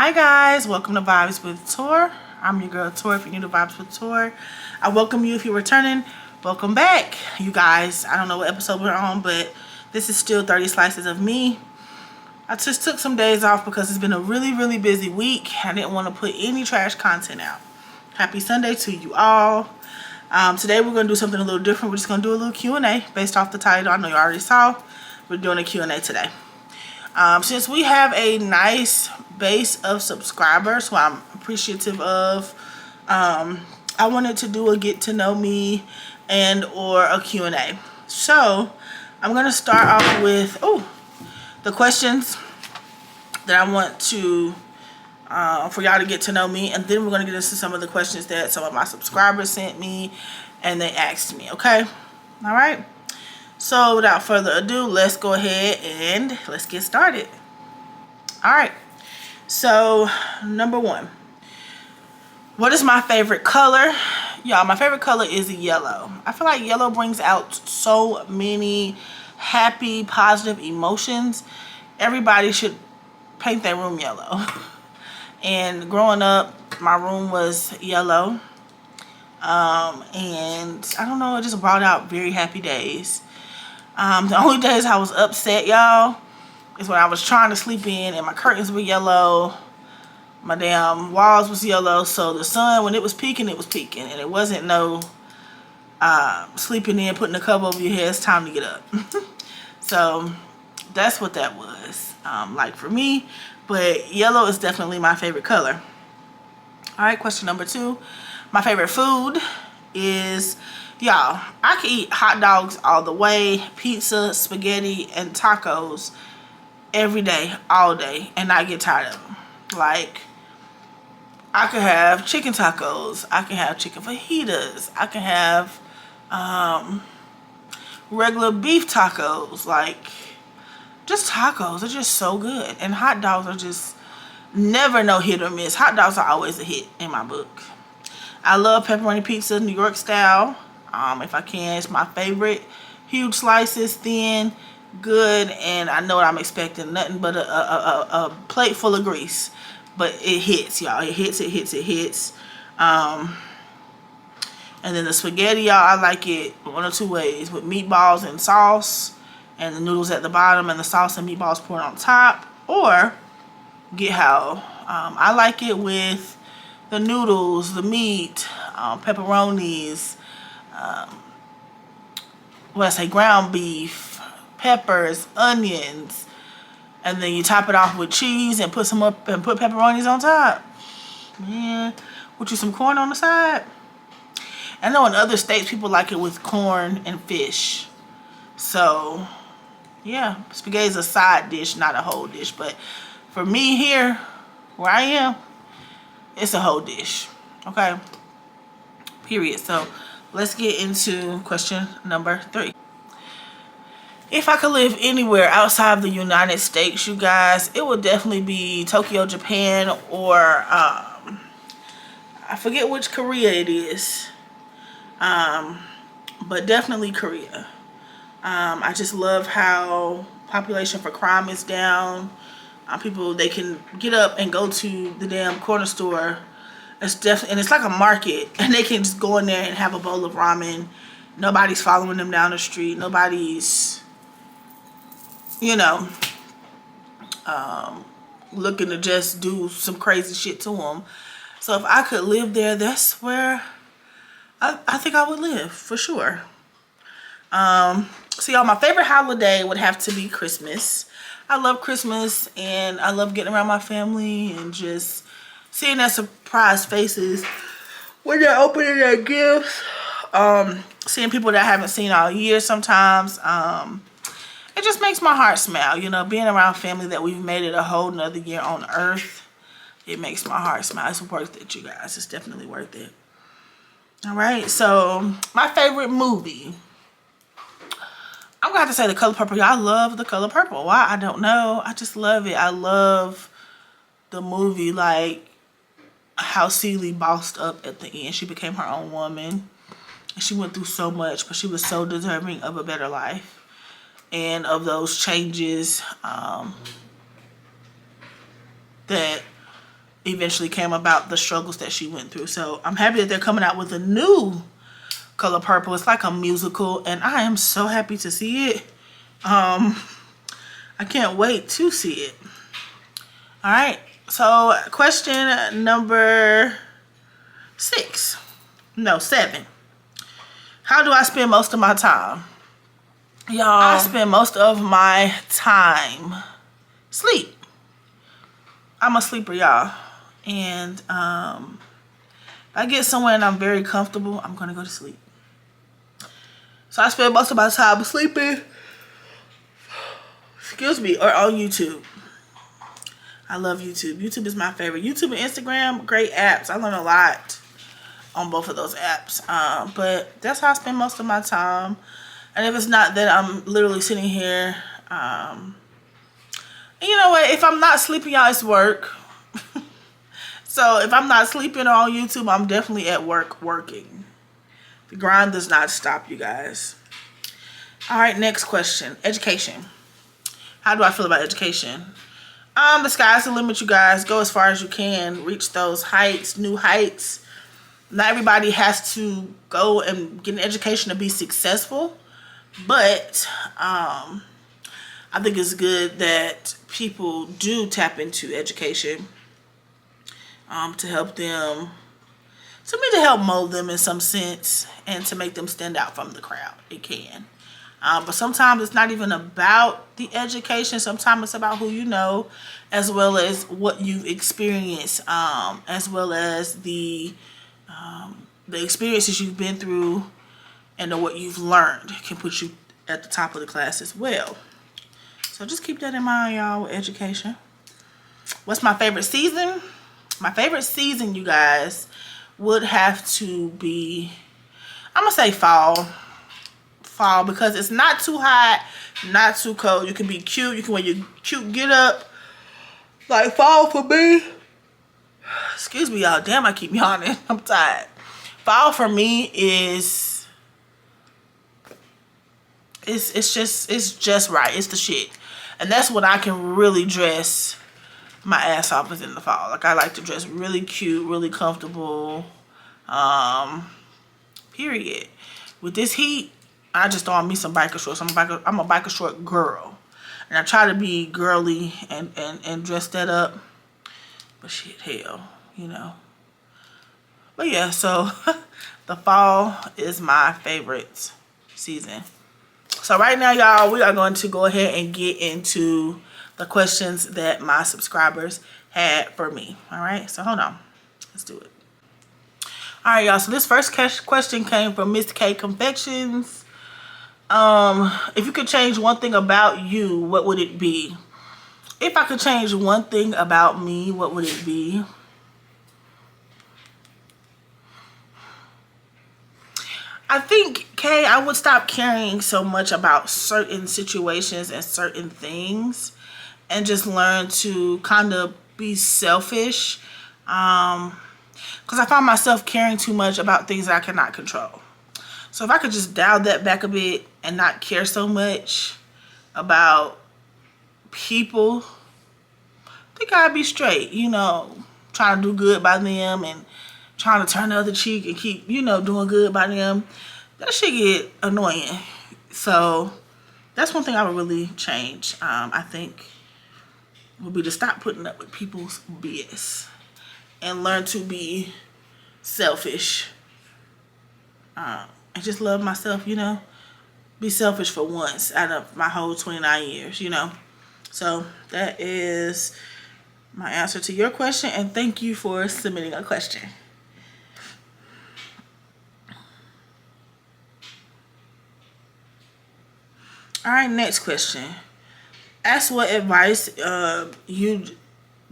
Hi guys, welcome to Vibes with Tor. I'm your girl Tor. If you're new to Vibes with Tor, I welcome you. If you're returning, welcome back. You guys, I don't know what episode we're on, but this is still 30 slices of me. I just took some days off because it's been a really busy week. I didn't want to put any trash content out. Happy Sunday to you all. Today we're going to do something a little different. We're just going to do a little Q&A based off the title. I know you already saw. We're doing a Q&A today. Since we have a nice base of subscribers who I'm appreciative of, I wanted to do a get to know me and or a Q&A. So I'm going to start off with the questions that I want to for y'all to get to know me, and then we're going to get into some of the questions that some of my subscribers sent me and they asked me. Okay, all right. So without further ado, let's go ahead and let's get started. All right. So number one, what is my favorite color? Y'all, my favorite color is yellow. I feel like yellow brings out so many happy, positive emotions. Everybody should paint their room yellow. And growing up, my room was yellow. And I don't know, it just brought out very happy days. The only days I was upset, y'all, is when I was trying to sleep in and my curtains were yellow, my damn walls was yellow, so the sun, when it was peaking, and it wasn't no sleeping in, putting a cover over your head, it's time to get up. So that's what that was like for me, but yellow is definitely my favorite color. All right, question number two, my favorite food is, y'all, I can eat hot dogs all the way, pizza, spaghetti, and tacos every day, all day, and not get tired of them. Like, I could have chicken tacos, I can have chicken fajitas, I can have regular beef tacos, like, just tacos. They're just so good. And hot dogs are just never no hit or miss. Hot dogs are always a hit in my book. I love pepperoni pizza, New York style. If I can, it's my favorite. Huge slices, thin, good, and I know what I'm expecting. Nothing but a plate full of grease. But it hits, y'all. It hits. And then the spaghetti, y'all, I like it one of two ways. With meatballs and sauce, and the noodles at the bottom, and the sauce and meatballs poured on top. Or, get how I like it with the noodles, the meat, pepperonis, ground beef, peppers, onions, and then you top it off with cheese and put pepperonis on top. Man, with you some corn on the side. I know in other states people like it with corn and fish. So, yeah, spaghetti is a side dish, not a whole dish. But for me here, where I am, it's a whole dish. Okay? Period. So, let's get into question number 3. If I could live anywhere outside of the United States, you guys, it would definitely be Tokyo, Japan, or I forget which Korea it is. But definitely Korea. I just love how population for crime is down. People, they can get up and go to the damn corner store. And it's like a market, and they can just go in there and have a bowl of ramen. Nobody's following them down the street. Nobody's, looking to just do some crazy shit to them. So if I could live there, that's where I think I would live, for sure. So y'all, my favorite holiday would have to be Christmas. I love Christmas, and I love getting around my family and just seeing their surprised faces when they're opening their gifts. Seeing people that I haven't seen all year sometimes. It just makes my heart smile, being around family that we've made it a whole nother year on earth. It makes my heart smile. It's worth it, you guys. It's definitely worth it. All right, so my favorite movie. I'm going to have to say The Color Purple. I love The Color Purple. Why? I don't know. I just love it. I love the movie, like how Celie bossed up at the end. She became her own woman. She went through so much, but she was so deserving of a better life and of those changes that eventually came about, the struggles that she went through. So I'm happy that they're coming out with a new Color Purple. It's like a musical, and I am so happy to see it. I can't wait to see it. All right, so question number 7. How do I spend most of my time? Y'all, I spend most of my time sleep. I'm a sleeper, y'all. And if I get somewhere and I'm very comfortable, I'm gonna go to sleep. So I spend most of my time sleeping, excuse me, or on YouTube. I love YouTube. YouTube is my favorite. YouTube and Instagram, great apps. I learn a lot on both of those apps. But that's how I spend most of my time. And if it's not that, I'm literally sitting here. And you know what? If I'm not sleeping, y'all, it's work. So if I'm not sleeping or on YouTube, I'm definitely at work working. The grind does not stop, you guys. All right, next question. Education. How do I feel about education? The sky's the limit, you guys. Go as far as you can. Reach those heights, new heights. Not everybody has to go and get an education to be successful. But I think it's good that people do tap into education to help them, to help mold them in some sense and to make them stand out from the crowd. It can. But sometimes it's not even about the education. Sometimes it's about who you know, as well as what you've experienced, as well as the experiences you've been through and what you've learned can put you at the top of the class as well. So just keep that in mind, y'all, with education. What's my favorite season? My favorite season, you guys, would have to be, I'm gonna say fall. Fall, because it's not too hot, not too cold. You can be cute. You can wear your cute get up. Like fall for me. Excuse me, y'all. Damn, I keep yawning. I'm tired. Fall for me is, it's just right. It's the shit. And that's when I can really dress my ass off, is in the fall. Like, I like to dress really cute, really comfortable. Period. With this heat, I just throw on me some biker shorts. I'm a biker short girl. And I try to be girly and dress that up. But shit, hell, you know. But yeah, so the fall is my favorite season. So right now, y'all, we are going to go ahead and get into the questions that my subscribers had for me. All right, so hold on. Let's do it. All right, y'all, so this first question came from Miss K Confections. If you could change one thing about you, what would it be? If I could change one thing about me, what would it be? I think, Kay, I would stop caring so much about certain situations and certain things and just learn to kind of be selfish. Because I find myself caring too much about things that I cannot control. So if I could just dial that back a bit and not care so much about people, I think I'd be straight, you know, trying to do good by them and trying to turn the other cheek and keep, you know, doing good by them. That shit get annoying. So that's one thing I would really change, I think, would be to stop putting up with people's BS and learn to be selfish. And just love myself, you know. Be selfish for once out of my whole 29 years, you know. So that is my answer to your question, and thank you for submitting a question. All right, next question. Ask what advice you'd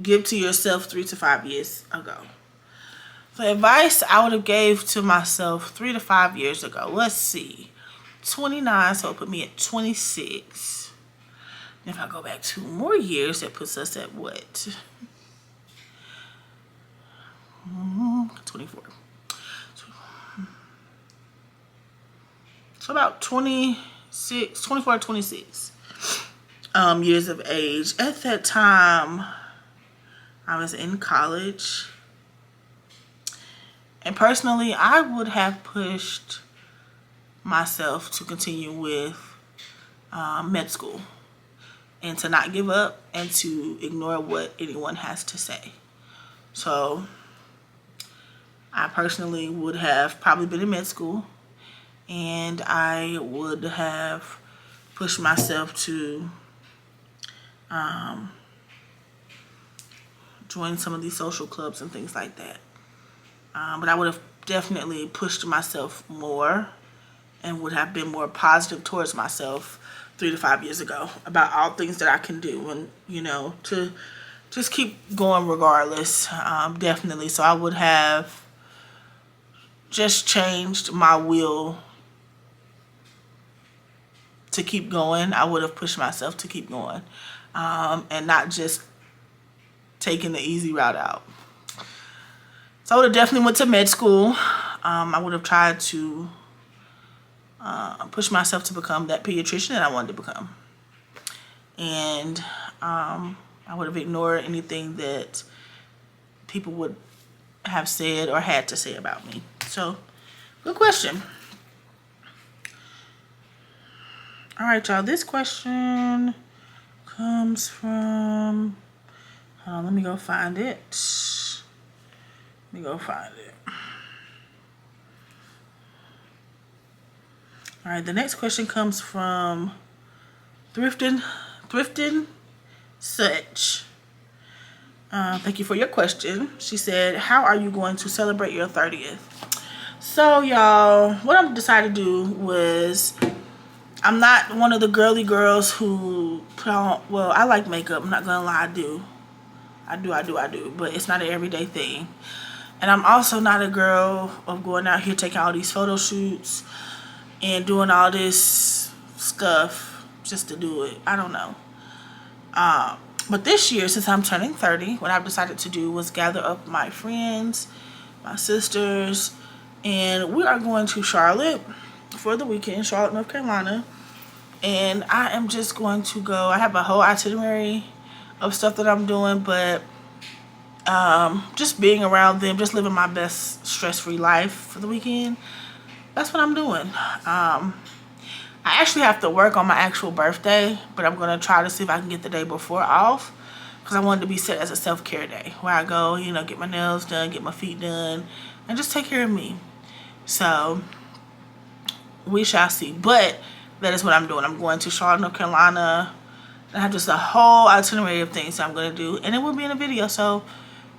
give to yourself 3 to 5 years ago. The advice I would have gave to myself 3 to 5 years ago. Let's see. 29, so it put me at 26. If I go back 2 more years, that puts us at what? 24. So about 26, 24, 26 years of age. At that time, I was in college. And personally, I would have pushed myself to continue with med school and to not give up and to ignore what anyone has to say. So I personally would have probably been in med school, and I would have pushed myself to join some of these social clubs and things like that. But I would have definitely pushed myself more and would have been more positive towards myself 3 to 5 years ago about all things that I can do, and you know, to just keep going regardless. Definitely. So I would have just changed my will to keep going. I would have pushed myself to keep going, and not just taking the easy route out. So I would have definitely went to med school. I would have tried to push myself to become that pediatrician that I wanted to become. And I would have ignored anything that people would have said or had to say about me. So, good question. All right, y'all. This question comes from... let me go find it. All right, the next question comes from Thriftin Such. Thank you for your question. She said, how are you going to celebrate your 30th? So, y'all, what I decided to do was, I'm not one of the girly girls who put on, well, I like makeup. I'm not going to lie, I do. But it's not an everyday thing. And I'm also not a girl of going out here taking all these photo shoots and doing all this stuff just to do it. I don't know. But this year, since I'm turning 30, what I've decided to do was gather up my friends, my sisters, and we are going to Charlotte for the weekend, Charlotte, North Carolina. And I am just going to go. I have a whole itinerary of stuff that I'm doing, but just being around them, just living my best stress-free life for the weekend. That's what I'm doing. I actually have to work on my actual birthday, but I'm going to try to see if I can get the day before off, because I wanted to be set as a self-care day where I go, you know, get my nails done, get my feet done, and just take care of me. So we shall see. But that is what I'm doing. I'm going to Charlotte, North Carolina. I have just a whole itinerary of things that I'm going to do, and it will be in a video. So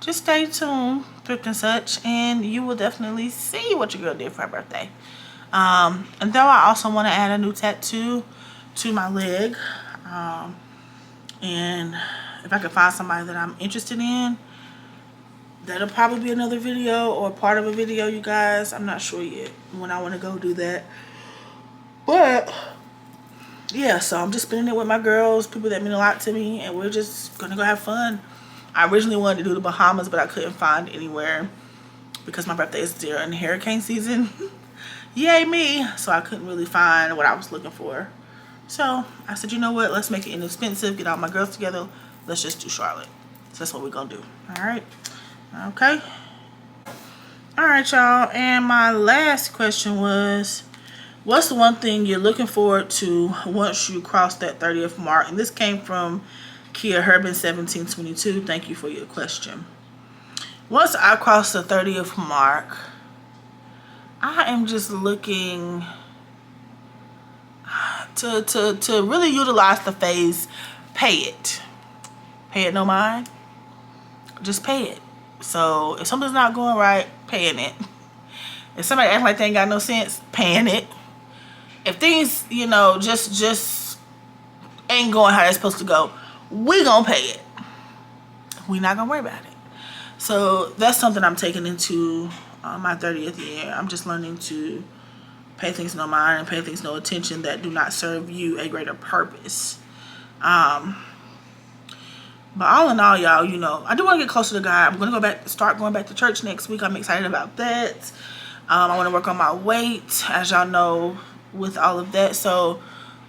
just stay tuned, Thrift and Such, and you will definitely see what your girl did for her birthday. And though I also want to add a new tattoo to my leg, and if I can find somebody that I'm interested in, that'll probably be another video or part of a video, you guys. I'm not sure yet when I want to go do that. But yeah, so I'm just spending it with my girls, people that mean a lot to me, and we're just gonna go have fun. I originally wanted to do the Bahamas, but I couldn't find anywhere because my birthday is during hurricane season. Yay me. So I couldn't really find what I was looking for. So I said, you know what, let's make it inexpensive, get all my girls together, let's just do Charlotte. So that's what we're gonna do. All right, okay. All right, y'all, and my last question was, what's the one thing you're looking forward to once you cross that 30th mark? And this came from Kia Herban 1722. Thank you for your question. Once I cross the 30th mark, I am just looking to really utilize the phase, pay it. Pay it no mind. Just pay it. So if something's not going right, paying it. If somebody acting like they ain't got no sense, paying it. If things, you know, just ain't going how they're supposed to go, we gonna pay it. We not gonna worry about it. So that's something I'm taking into my 30th year. I'm just learning to pay things no mind and pay things no attention that do not serve you a greater purpose. But all in all, y'all, you know, I do want to get closer to God. I'm gonna start going back to church next week. I'm excited about that. I want to work on my weight, as y'all know, with all of that. So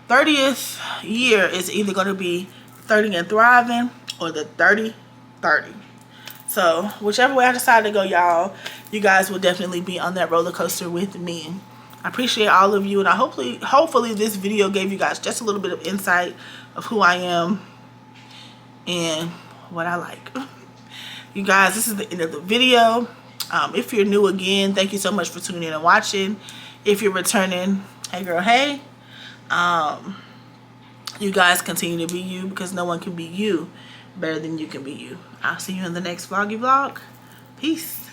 30th year is either going to be 30 and thriving or the 30-30. So whichever way I decide to go, y'all, you guys will definitely be on that roller coaster with me. I appreciate all of you, and I hopefully this video gave you guys just a little bit of insight of who I am and what I like. You guys, this is the end of the video. If you're new again, thank you so much for tuning in and watching. If you're returning, hey girl, hey. You guys continue to be you, because no one can be you better than you can be you. I'll see you in the next vloggy vlog. Peace.